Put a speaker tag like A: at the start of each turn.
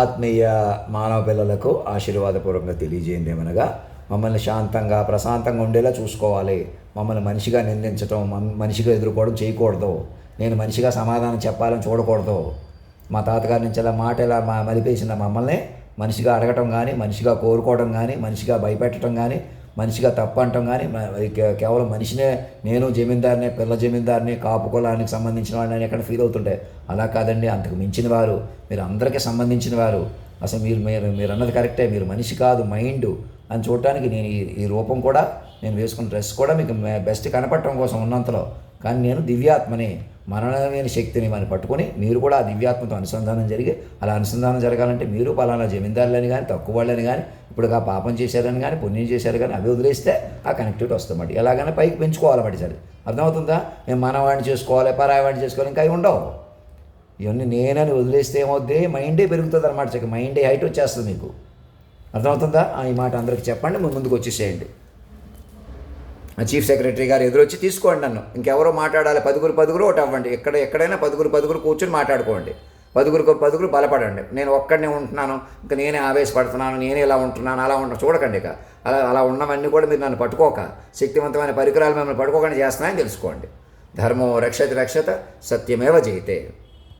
A: ఆత్మీయ మానవ పిల్లలకు ఆశీర్వాదపూర్వకంగా తెలియజేయండి ఏమనగా, మమ్మల్ని శాంతంగా ప్రశాంతంగా ఉండేలా చూసుకోవాలి. మమ్మల్ని మనిషిగా నిందించడం, మనిషిగా ఎదుర్కోవడం చేయకూడదు. నేను మనిషిగా సమాధానం చెప్పాలని చూడకూడదు. మా తాతగారి నుంచి అలా మాట ఇలా మలిపేసిన మమ్మల్ని మనిషిగా అడగటం కానీ, మనిషిగా కోరుకోవడం కానీ, మనిషిగా భయపెట్టడం కానీ, మనిషిగా తప్పు అంటాం కానీ, కేవలం మనిషినే నేను జమీందారిని, పిల్ల జమీందారిని, కాపు కులానికి సంబంధించిన వాడిని ఎక్కడ ఫీల్ అవుతుంటే అలా కాదండి. అంతకు మించిన వారు, మీరు అందరికీ సంబంధించిన వారు. అసలు మీరు అన్నది కరెక్టే. మీరు మనిషి కాదు, మైండ్ అని చూడటానికి నేను ఈ రూపం కూడా, నేను వేసుకున్న డ్రెస్ కూడా మీకు బెస్ట్ కనపడటం కోసం ఉన్నంతలో. కానీ నేను దివ్యాత్మని, మరణమైన శక్తిని మనం పట్టుకొని మీరు కూడా ఆ దివ్యాత్మతో అనుసంధానం జరిగి, అలా అనుసంధానం జరగాలంటే మీరు పలానా జమీందారులని కానీ, తక్కువ వాళ్ళని కానీ, ఇప్పుడు ఆ పాపం చేశారని కానీ, పుణ్యం చేశారు కానీ అవి వదిలేస్తే ఆ కనెక్టివిటీ వస్తామండి. ఎలాగైనా పైకి పెంచుకోవాలన్నమాట. సరే, అర్థమవుతుందా? మేము మనవాడిని చేసుకోవాలి, పరాయవాడిని చేసుకోవాలి, ఇంకా అవి ఉండవు. ఇవన్నీ నేనని వదిలేస్తే ఏమవుద్ది? మైండే పెరుగుతుంది అన్నమాట. మైండే హైట్ వచ్చేస్తుంది మీకు. అర్థమవుతుందా? ఈ మాట అందరికి చెప్పండి, ముందుకు వచ్చేసేయండి. చీఫ్ సెక్రటరీ గారు ఎదురొచ్చి తీసుకోండి నన్ను. ఇంకెవరో మాట్లాడాలి, పదుగురు ఒకటి అవ్వండి. ఎక్కడైనా పదుగురు కూర్చొని మాట్లాడుకోండి. పదుగురు బలపడండి. నేను ఒక్కడనే ఉంటున్నాను, ఇంకా నేనే ఆవేశపడుతున్నాను, నేనే ఇలా ఉంటున్నాను, అలా ఉంటున్నాను చూడకండి. ఇక అలా ఉన్నవన్నీ కూడా మీరు నన్ను పట్టుకోక, శక్తివంతమైన పరికరాలు మిమ్మల్ని పట్టుకోకుండా చేస్తున్నాయని తెలుసుకోండి. ధర్మో రక్షతి రక్షత, సత్యమేవ జయతే.